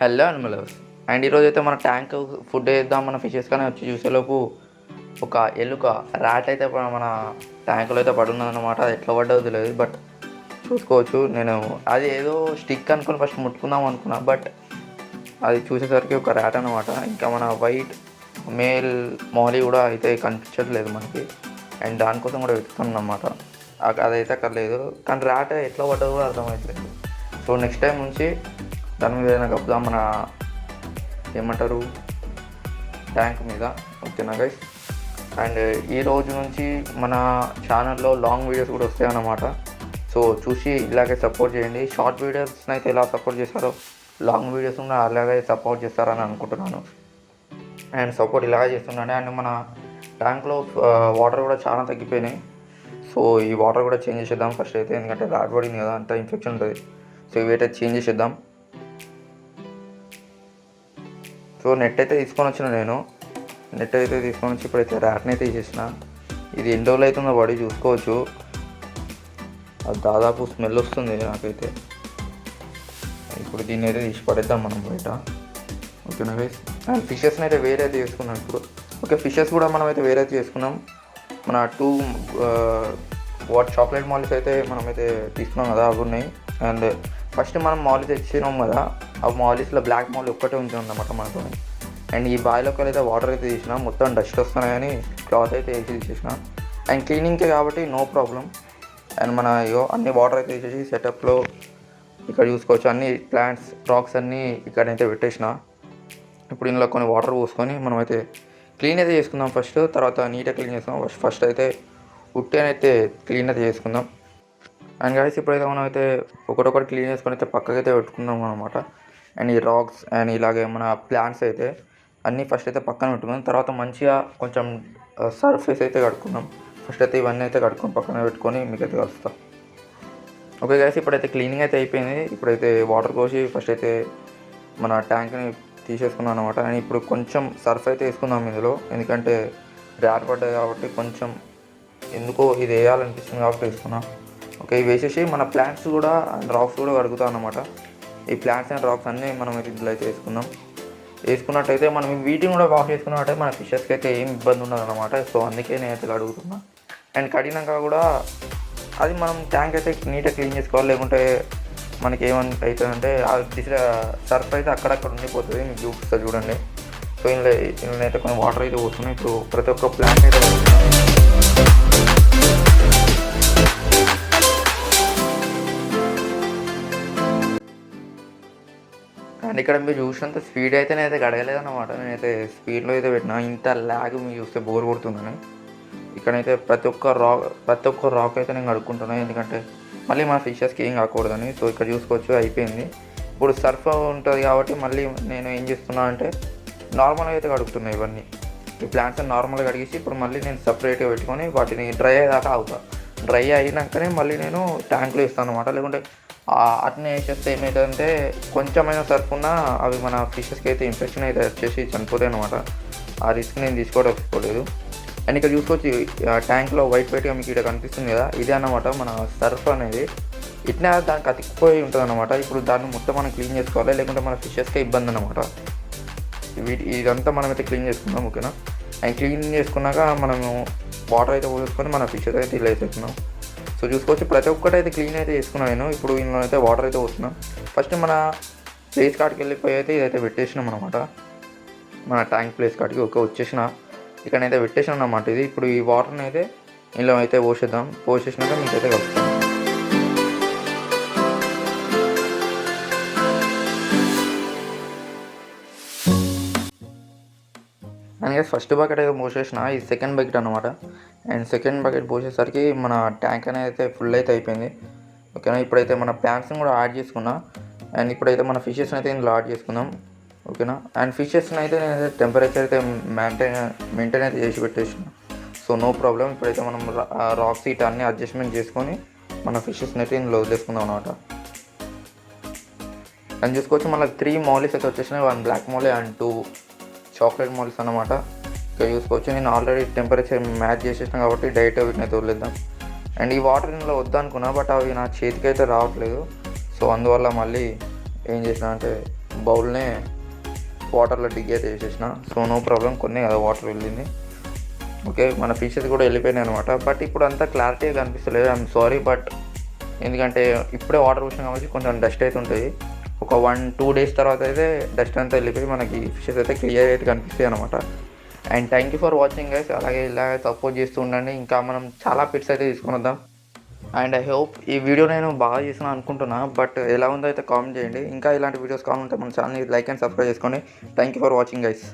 Hello animals. And ఈరోజైతే మన tank food వేద్దాం మన ఫిషెస్ కానీ వచ్చి చూసేలోపు ఒక ఎలుక ర్యాట్ అయితే మన ట్యాంకులో అయితే పడున్నదన్నమాట. అది ఎట్లా పడ్డదో తెలియదు, బట్ చూసుకోవచ్చు. నేను అది ఏదో స్టిక్ అనుకుని ఫస్ట్ ముట్టుకుందాం అనుకున్నా, బట్ అది చూసేసరికి ఒక ర్యాట్ అనమాట. ఇంకా మన వైట్ మేల్ మౌలి కూడా అయితే కనిపించట్లేదు మనకి, అండ్ దానికోసం కూడా వెతుకుతున్నాం అన్నమాట. అదైతే అక్కడ లేదు, కానీ ర్యాట్ ఎట్లా పడ్డదో కూడా అర్థమవుతలేదు. సో నెక్స్ట్ టైం నుంచి దాని మీద ఏదైనా కప్పుదాం, మన ఏమంటారు ట్యాంక్ మీద. ఓకేనా గైస్? అండ్ ఈ రోజు నుంచి మన ఛానల్లో లాంగ్ వీడియోస్ కూడా వస్తాయి అన్నమాట. సో చూసి ఇలాగే సపోర్ట్ చేయండి. షార్ట్ వీడియోస్ని అయితే ఎలా సపోర్ట్ చేస్తారో లాంగ్ వీడియోస్ కూడా అలాగే సపోర్ట్ చేస్తారని అనుకుంటున్నాను. అండ్ సపోర్ట్ ఇలాగే చేస్తున్నాను. అండ్ మన ట్యాంక్లో వాటర్ కూడా చాలా తగ్గిపోయినాయి. సో ఈ వాటర్ కూడా చేంజ్ చేసేద్దాం ఫస్ట్ అయితే, ఎందుకంటే రాడ్ పడింది కదా, అంత ఇన్ఫెక్షన్ ఉంటుంది. సో ఇవైతే చేంజ్ చేసేద్దాం. సో నెట్ అయితే తీసుకొని వచ్చిన నేను ఇప్పుడైతే ర్యాట్ని అయితే తీసేసిన. ఇది ఎన్ని రోజులు అవుతుందో పడి చూసుకోవచ్చు. అది దాదాపు స్మెల్ వస్తుంది నాకైతే. ఇప్పుడు దీన్ని అయితే తీసి పడేద్దాం మనం బయట. ఓకేనా గైస్? అండ్ ఫిషెస్ని అయితే వేరే అయితే చేసుకున్నాం ఇప్పుడు. ఓకే, ఫిషెస్ కూడా మనం అయితే వేరే అయితే చేసుకున్నాం. మన 2 చాక్లెట్ మాలిస్ అయితే మనమైతే తీసుకున్నాం కదా, అవి ఉన్నాయి. అండ్ ఫస్ట్ మనం మాలిస్ తెచ్చినాం కదా, ఆ మాలిస్లో బ్లాక్ మాల్ ఒక్కటే ఉంచాం అన్నమాట మనతో. అండ్ ఈ బాయిలోకి అయితే వాటర్ అయితే తీసినా, మొత్తం డస్ట్ వస్తున్నాయని క్లాత్ అయితే వేసి తీసేసిన. అండ్ క్లీనింగ్కే కాబట్టి నో ప్రాబ్లం. అండ్ మన అన్ని వాటర్ అయితే వేసేసి సెటప్లో ఇక్కడ చూసుకోవచ్చు. అన్ని ప్లాంట్స్ రాక్స్ అన్నీ ఇక్కడైతే పెట్టేసిన. ఇప్పుడు ఇందులో కొన్ని వాటర్ పోసుకొని మనమైతే క్లీన్ అయితే చేసుకుందాం ఫస్ట్, తర్వాత నీట్గా క్లీన్ చేసుకుందాం. ఫస్ట్ అయితే ఉట్టేనైతే క్లీన్ అయితే చేసుకుందాం. అండ్ గైస్ ఇప్పుడైతే మనం అయితే ఒకటొకటి క్లీన్ చేసుకొని అయితే పక్కకైతే పెట్టుకుందాం అనమాట. అండ్ ఈ రాక్స్ అండ్ ఇలాగే మన ప్లాంట్స్ అయితే అన్నీ ఫస్ట్ అయితే పక్కన పెట్టుకుందాం. తర్వాత మంచిగా కొంచెం సర్ఫేస్ అయితే కడుక్కుందాం. ఫస్ట్ అయితే ఇవన్నీ అయితే కడుక్కొని పక్కన పెట్టుకొని మీకైతే కలుస్తాం. ఓకే గైస్, ఇప్పుడైతే క్లీనింగ్ అయితే అయిపోయింది. ఇప్పుడైతే వాటర్ పోసి ఫస్ట్ అయితే మన ట్యాంక్ని తీసేసుకున్నాం అనమాట. అండ్ ఇప్పుడు కొంచెం సర్ఫ్ అయితే వేసుకుందాం ఇందులో, ఎందుకంటే ర్యాట్ పడ్డాయి కాబట్టి కొంచెం ఎందుకో ఇది వేయాలనిపిస్తుంది కాబట్టి వేసుకున్నాం. ఓకే, ఇవి వేసేసి మన ప్లాంట్స్ కూడా అండ్ రాక్స్ కూడా కడుగుతాం అన్నమాట. ఈ ప్లాంట్స్ అండ్ రాక్స్ అన్నీ మనం అయితే ఇందులో అయితే వేసుకున్నట్టయితే మనం వీటిని కూడా వాష్ చేసుకున్నట్టయితే మన ఫిషెస్కి అయితే ఏం ఇబ్బంది ఉండదు అనమాట. సో అందుకే నేనైతే కడుగుతున్నా. అండ్ కడిగినాక కూడా అది మనం ట్యాంక్ అయితే నీట్గా క్లీన్ చేసుకోవాలి, లేకుంటే మనకి ఏమని అవుతుందంటే సర్ఫ్ అయితే అక్కడక్కడ ఉండిపోతుంది. మీకు చూపిస్తుంది చూడండి. సో ఇందులో అయితే కొన్ని వాటర్ అయితే పోతున్నాయి. ఇప్పుడు ప్రతి ఒక్క ప్లాంట్ అయితే అండ్ ఇక్కడ మీరు చూసినంత స్పీడ్ అయితే నేనైతే గడగలేదన్నమాట. నేనైతే స్పీడ్లో అయితే పెట్టినా. ఇంత ల్యాగ్ మీరు చూస్తే బోర్ కొడుతుందని ఇక్కడైతే ప్రతి ఒక్క రాక్ అయితే నేను కడుక్కుంటున్నాను, ఎందుకంటే మళ్ళీ మన ఫిషెస్కి ఏం కాకూడదని. సో ఇక్కడ చూసుకోవచ్చు అయిపోయింది. ఇప్పుడు సర్ఫ్ ఉంటుంది కాబట్టి మళ్ళీ నేను ఏం చేస్తున్నా అంటే నార్మల్గా అయితే కడుగుతున్నాను ఇవన్నీ. ఈ ప్లాంట్స్ నార్మల్గా కడిగేసి ఇప్పుడు మళ్ళీ నేను సపరేట్గా పెట్టుకొని వాటిని డ్రై అయ్యేదాకా అవుతా. డ్రై అయినాకనే మళ్ళీ నేను ట్యాంక్లో ఇస్తాను అనమాట. లేకుంటే అట్నే వేసేస్తే ఏమవుతుందంటే కొంచెమైనా సర్ఫ్ ఉన్నా అవి మన ఫిషెస్కి అయితే ఇన్ఫెక్షన్ అయితే వచ్చేసి చనిపోతాయి అనమాట. ఆ రిస్క్ నేను తీసుకోలేదు. అండ్ ఇక్కడ చూసుకోవచ్చు ట్యాంక్లో వైట్ వైట్గా మీకు ఇక్కడ కనిపిస్తుంది కదా, ఇదే అన్నమాట మన సర్ఫ్ అనేది. ఇట్లా దానికి అతికిపోయి ఉంటుంది అనమాట. ఇప్పుడు దాన్ని మొత్తం మనం క్లీన్ చేసుకోవాలి, లేకుంటే మన ఫిషెస్కే ఇబ్బంది అనమాట. ఇదంతా మనమైతే క్లీన్ చేసుకున్నాం. ఓకేనా? అండ్ క్లీన్ చేసుకున్నాక మనము వాటర్ అయితే పోసుకొని మన ఫిషెస్ అయితే ఇలా వేసేస్తున్నాం. సో చూసుకోవచ్చు ప్రతి ఒక్కటి అయితే క్లీన్ అయితే చేసుకున్నాను నేను. ఇప్పుడు ఇందులో అయితే వాటర్ అయితే పోస్తున్నాం. ఫస్ట్ మన ప్లేస్ కాడికి వెళ్ళిపోయి అయితే ఇదైతే పెట్టేసినాం అనమాట. మన ట్యాంక్ ప్లేస్ కాడికి వచ్చేసిన ఇక్కడైతే పెట్టేసినాం అన్నమాట. ఇది ఇప్పుడు ఈ వాటర్ని అయితే ఇందులో అయితే పోసేసినాక మీకైతే కలుస్తాం. అందుకే ఫస్ట్ బకెట్ అయితే పోసేసిన, ఇది సెకండ్ బకెట్ అనమాట. అండ్ సెకండ్ బకెట్ పోసేసరికి మన ట్యాంక్ అనేది అయితే ఫుల్ అయితే అయిపోయింది. ఓకేనా? ఇప్పుడైతే మన ప్లాంట్స్ని కూడా యాడ్ చేసుకున్నా. అండ్ ఇప్పుడైతే మన ఫిషెస్ని అయితే ఇందులో యాడ్ చేసుకుందాం. ఓకేనా? అండ్ ఫిషెస్ని అయితే నేనైతే టెంపరేచర్ అయితే మెయింటైన్ అయితే చేసి పెట్టేసిన. So no problem. ఇప్పుడైతే మనం రాక్స్ ఇట్ అన్నీ అడ్జస్ట్మెంట్ చేసుకొని మన ఫిషెస్ని అయితే ఇందులో వదిలేసుకుందాం అనమాట. అండ్ చూసుకోవచ్చు మనకు 3 మౌలీస్ అయితే వచ్చేసినాయి. 1 black molly and 2 chocolate mollies అనమాట. ఇక్కడ చూసుకోవచ్చు నేను ఆల్రెడీ టెంపరేచర్ మ్యాచ్ చేసేసాను కాబట్టి డైరెక్ట్ వీటిని అయితే వదిలేద్దాం. అండ్ ఈ వాటర్ ఇందులో వద్దనుకున్నా, బట్ అవి నా చేతికి అయితే రావట్లేదు. సో అందువల్ల మళ్ళీ ఏం చేసిన అంటే బౌల్నే వాటర్లో డిగ్ అయితే వేసేసిన. సో నో ప్రాబ్లం, కొన్ని కదా వాటర్ వెళ్ళింది. ఓకే, మన ఫిషెస్ కూడా వెళ్ళిపోయినాయి అనమాట. బట్ ఇప్పుడు అంతా క్లారిటీగా కనిపిస్తలేదు. ఐఎమ్ సారీ, బట్ ఎందుకంటే ఇప్పుడే వాటర్ పోసినాం కాబట్టి కొంచెం డస్ట్ అయితే ఉంటుంది. ఒక 1-2 days తర్వాత అయితే డస్ట్ అంతా వెళ్ళిపోయి మనకి ఫిషెస్ అయితే క్లియర్ అయితే కనిపిస్తాయి అనమాట. And thank you for watching guys. అలాగే ఇలా సపోర్ట్ చేస్తూ ఉండండి. ఇంకా మనం చాలా పిట్స్ అయితే తీసుకొని వద్దాం. అండ్ ఐ హోప్ ఈ వీడియో నేను బాగా చేసిన అనుకుంటున్నా. బట్ ఎలా ఉందో అయితే కామెంట్ చేయండి. ఇంకా ఇలాంటి వీడియోస్ కావాలంటే మన ఛానల్ని లైక్ అండ్ సబ్స్క్రైబ్ చేసుకోండి. Thank you for watching guys.